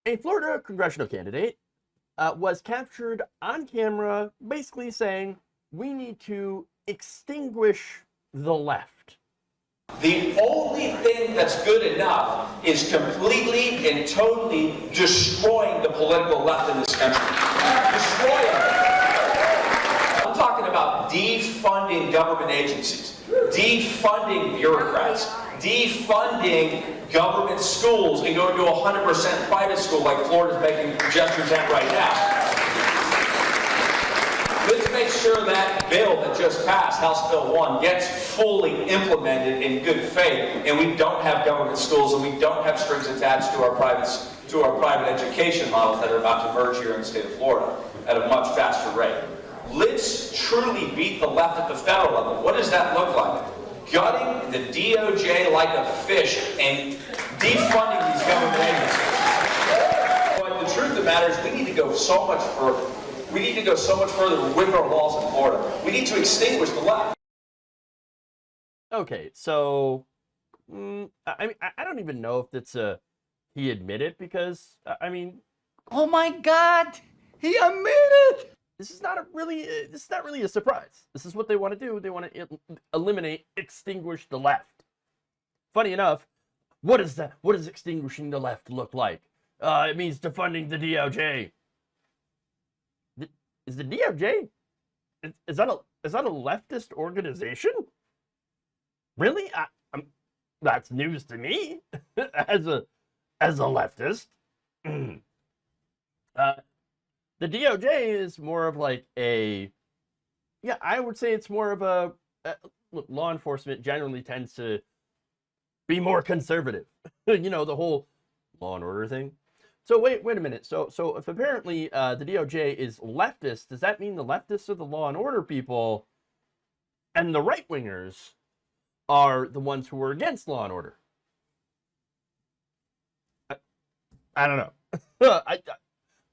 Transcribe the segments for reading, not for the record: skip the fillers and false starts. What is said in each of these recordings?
A Florida congressional candidate was captured on camera basically saying, we need to extinguish the left. The only thing that's good enough is completely and totally destroying the political left in this country. Destroying it. I'm talking about defunding government agencies, defunding bureaucrats, defunding government schools and going to 100% private school like Florida's making gestures at right now. Let's make sure that bill that just passed, House Bill 1, gets fully implemented in good faith, and we don't have government schools and we don't have strings attached to our private education models that are about to merge here in the state of Florida at a much faster rate. Let's truly beat the left at the federal level. What does that look like? Gutting the DOJ like a fish and defunding these government agencies. But the truth of the matter is we need to go so much further. We need to go so much further with our laws in Florida. We need to extinguish the left. Okay, so I mean, I don't even know if it's he admitted, because I mean, oh my God, he admitted. This is not really a surprise. This is what they want to do. They want to eliminate, extinguish the left. Funny enough, what is that? What does extinguishing the left look like? It means defunding the DOJ. Is the DOJ? Is that a leftist organization? Really? That's news to me as a leftist. The DOJ is more of like I would say it's more of a look, law enforcement generally tends to be more conservative. You know, the whole law and order thing. So wait a minute. So if apparently the DOJ is leftist, does that mean the leftists are the law and order people and the right-wingers are the ones who are against law and order? I don't know.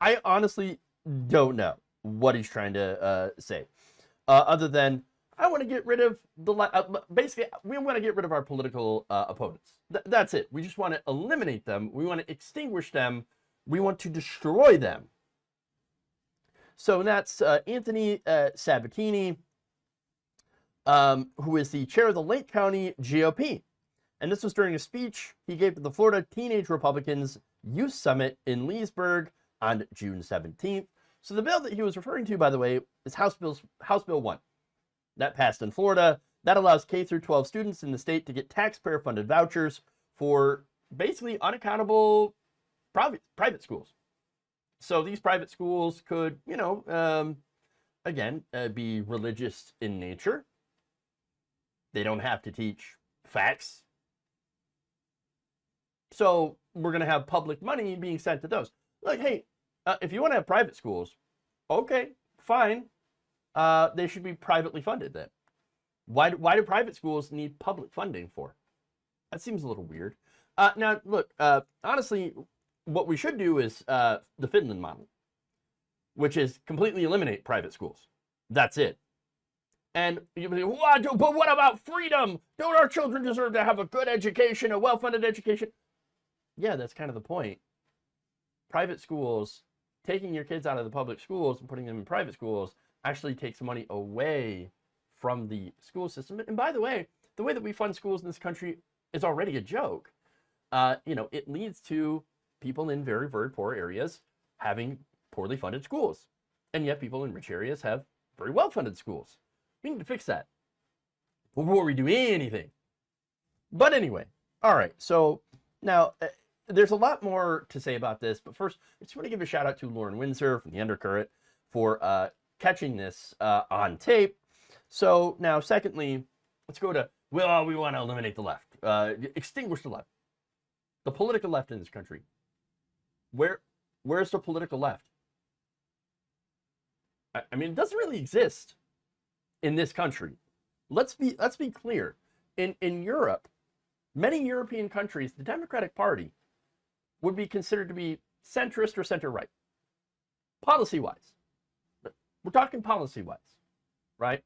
I honestly don't know what he's trying to say, other than I want to get rid of basically we want to get rid of our political opponents. That's it. We just want to eliminate them. We want to extinguish them. We want to destroy them. So that's Anthony Sabatini, who is the chair of the Lake County GOP. And this was during a speech he gave to the Florida Teenage Republicans Youth Summit in Leesburg on June 17th. So the bill that he was referring to, by the way, is House Bill 1. That passed in Florida. That allows K through 12 students in the state to get taxpayer-funded vouchers for basically unaccountable private schools. So these private schools could, you know, again, be religious in nature. They don't have to teach facts. So we're going to have public money being sent to those. Like, hey, if you want to have private schools, okay, fine. They should be privately funded then. Why do private schools need public funding for? That seems a little weird. Now, look, honestly, what we should do is the Finland model, which is completely eliminate private schools. That's it. And you'll be like, but what about freedom? Don't our children deserve to have a good education, a well-funded education? Yeah, that's kind of the point. Private schools, taking your kids out of the public schools and putting them in private schools actually takes money away from the school system. And by the way that we fund schools in this country is already a joke. You know, it leads to people in very, very poor areas having poorly funded schools. And yet people in rich areas have very well-funded schools. We need to fix that before we do anything. But anyway, all right. So now there's a lot more to say about this. But first, I just want to give a shout out to Lauren Windsor from The Undercurrent for catching this on tape. So now, secondly, let's go to, well, we want to eliminate the left, extinguish the left, the political left in this country. Where's the political left? I mean, it doesn't really exist in this country. Let's be clear. In Europe, many European countries, the Democratic Party would be considered to be centrist or center-right, policy-wise. We're talking policy-wise, right?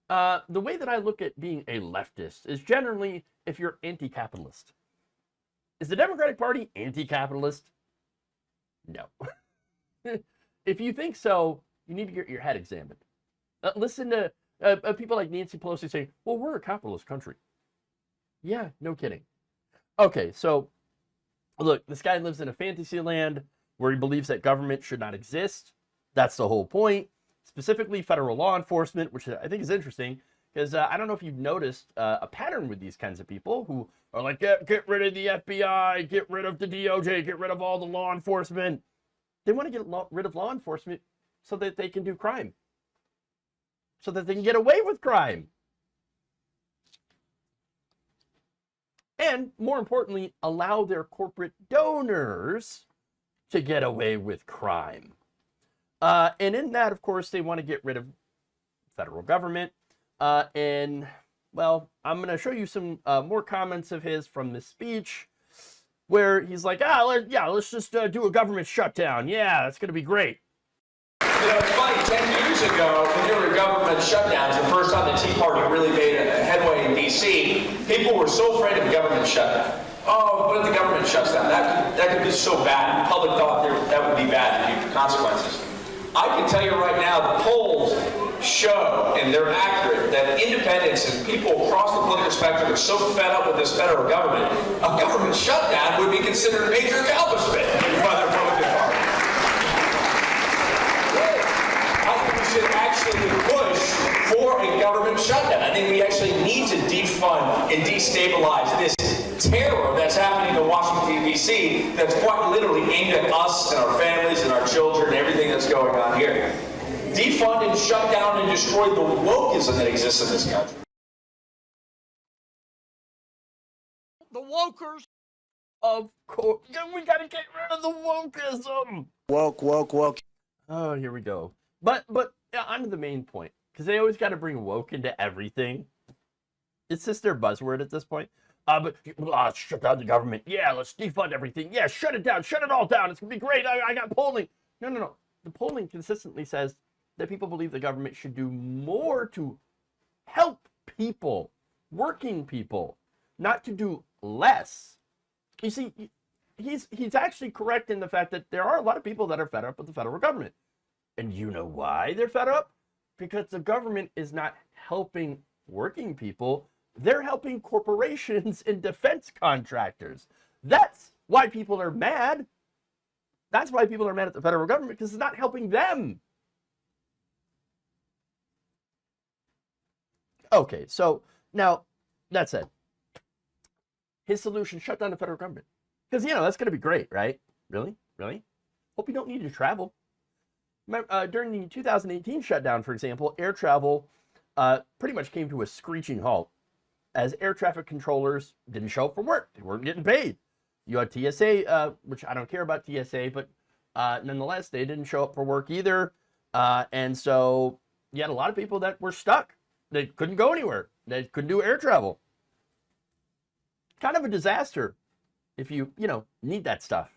The way that I look at being a leftist is generally if you're anti-capitalist. Is the Democratic Party anti-capitalist? No. If you think so, you need to get your head examined. Listen to people like Nancy Pelosi saying, well, we're a capitalist country. Yeah, no kidding. Okay, so look, this guy lives in a fantasy land where he believes that government should not exist. That's the whole point. Specifically, federal law enforcement, which I think is interesting because I don't know if you've noticed a pattern with these kinds of people who are like, get rid of the FBI, get rid of the DOJ, get rid of all the law enforcement. They want to get rid of law enforcement so that they can do crime, so that they can get away with crime. And more importantly, allow their corporate donors to get away with crime. And in that, of course, they want to get rid of federal government. And, well, I'm going to show you some more comments of his from this speech where he's like, let's just do a government shutdown. Yeah, that's going to be great. You know, it's funny, 10 years ago, when there were government shutdowns, the first time the Tea Party really made a headway in D.C., people were so afraid of government shutdown. Oh, what if the government shuts down? That could be so bad. The public thought that would be bad, the consequences. I can tell you right now, the polls show, and they're accurate, that independents and people across the political spectrum are so fed up with this federal government, a government shutdown would be considered a major accomplishment by the Republican Party. I think we should actually push for a government shutdown. I think we actually need to defund and destabilize this terror that's happening in Washington, D.C., that's quite literally aimed at us and our families and our children and everything that's going on here. Defund and shut down and destroy the wokeism that exists in this country. The wokers. Of course. We got to get rid of the wokeism. Woke. Oh, here we go. But on to the main point, because they always got to bring woke into everything. It's just their buzzword at this point. Shut down the government. Yeah, let's defund everything. Yeah, shut it down. Shut it all down. It's going to be great. I got polling. No. The polling consistently says that people believe the government should do more to help people, working people, not to do less. You see, he's actually correct in the fact that there are a lot of people that are fed up with the federal government. And you know why they're fed up? Because the government is not helping working people. They're helping corporations and defense contractors. That's why people are mad. That's why people are mad at the federal government, because it's not helping them. Okay, so now, that said, his solution, shut down the federal government. Because, that's going to be great, right? Really? Hope you don't need to travel. During the 2018 shutdown, for example, air travel pretty much came to a screeching halt as air traffic controllers didn't show up for work. They weren't getting paid. You had TSA, which I don't care about TSA, but nonetheless, they didn't show up for work either. And so you had a lot of people that were stuck. They couldn't go anywhere. They couldn't do air travel. Kind of a disaster if you need that stuff.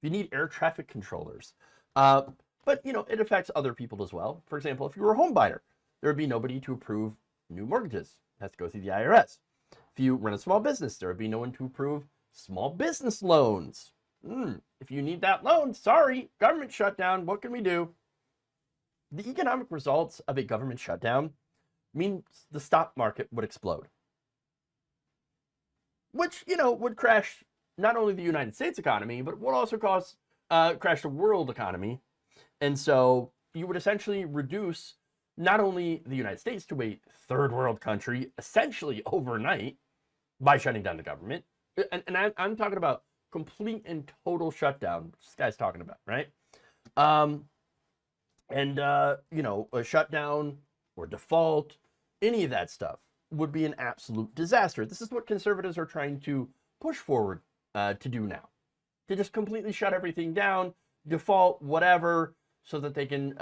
You need air traffic controllers. But, it affects other people as well. For example, if you were a home buyer, there would be nobody to approve new mortgages. It has to go through the IRS. If you run a small business, there would be no one to approve small business loans. If you need that loan, sorry, government shutdown, what can we do? The economic results of a government shutdown means the stock market would explode. Which, would crash not only the United States economy, but would also crash the world economy. And so you would essentially reduce not only the United States to a third world country, essentially overnight, by shutting down the government. And I'm talking about complete and total shutdown, which this guy's talking about, right? A shutdown or default, any of that stuff would be an absolute disaster. This is what conservatives are trying to push forward to do now. To just completely shut everything down, default, whatever, so that they can,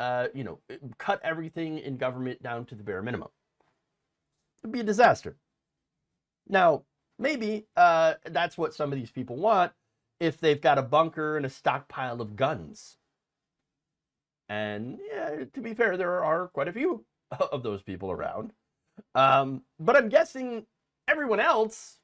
cut everything in government down to the bare minimum. It'd be a disaster. Now, maybe that's what some of these people want if they've got a bunker and a stockpile of guns. And yeah, to be fair, there are quite a few of those people around. But I'm guessing everyone else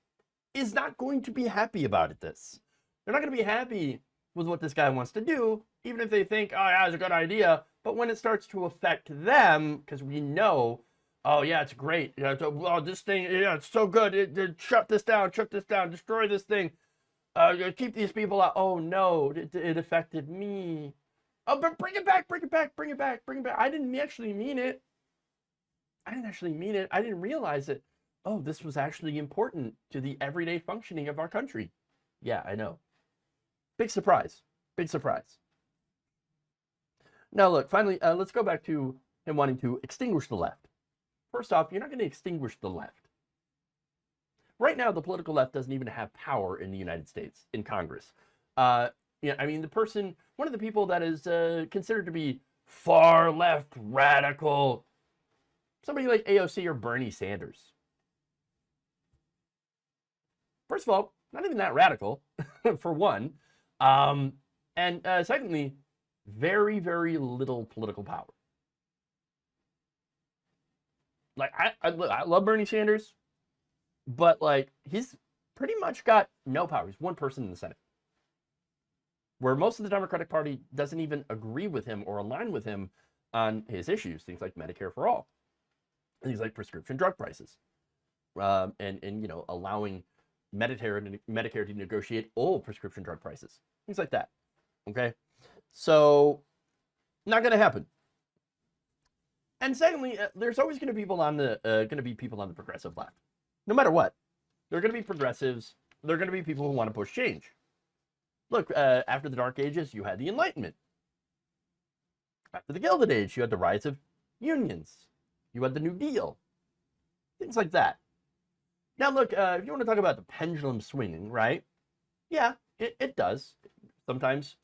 is not going to be happy about this. They're not going to be happy with what this guy wants to do, even if they think, oh, yeah, it's a good idea. But when it starts to affect them, because we know, oh, yeah, it's great. Yeah, oh, this thing, yeah, it's so good. Shut this down, destroy this thing. Keep these people out. Oh, no, it affected me. Oh, but bring it back. I didn't actually mean it. I didn't realize it. Oh, this was actually important to the everyday functioning of our country. Yeah, I know. Big surprise. Now, look, finally, let's go back to him wanting to extinguish the left. First off, you're not going to extinguish the left. Right now, the political left doesn't even have power in the United States, in Congress. I mean, one of the people that is considered to be far left radical, somebody like AOC or Bernie Sanders. First of all, not even that radical, for one. And secondly, very, very little political power. Like, I love Bernie Sanders, but, like, he's pretty much got no power. He's one person in the Senate. Where most of the Democratic Party doesn't even agree with him or align with him on his issues, things like Medicare for all, things like prescription drug prices, and allowing Medicare to negotiate all prescription drug prices, things like that. Okay, so not going to happen. And secondly, there's always going to be people on the progressive left, no matter what. There are going to be progressives. There are going to be people who want to push change. Look, after the Dark Ages, you had the Enlightenment. After the Gilded Age, you had the rise of unions. You had the New Deal. Things like that. Now, look, if you want to talk about the pendulum swinging, right? Yeah, it does. Sometimes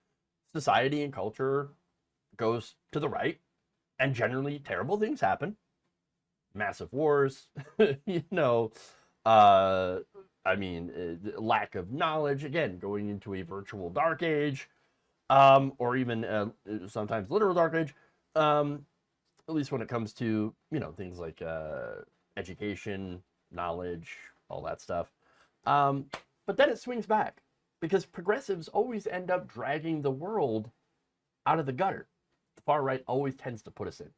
society and culture goes to the right, and generally terrible things happen. Massive wars, lack of knowledge, again, going into a virtual dark age, or even sometimes literal dark age, at least when it comes to, things like education, knowledge, all that stuff. But then it swings back, because progressives always end up dragging the world out of the gutter. The far right always tends to put us in.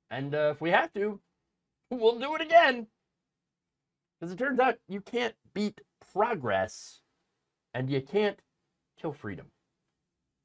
And if we have to, we'll do it again. Because it turns out you can't beat progress, and you can't kill freedom.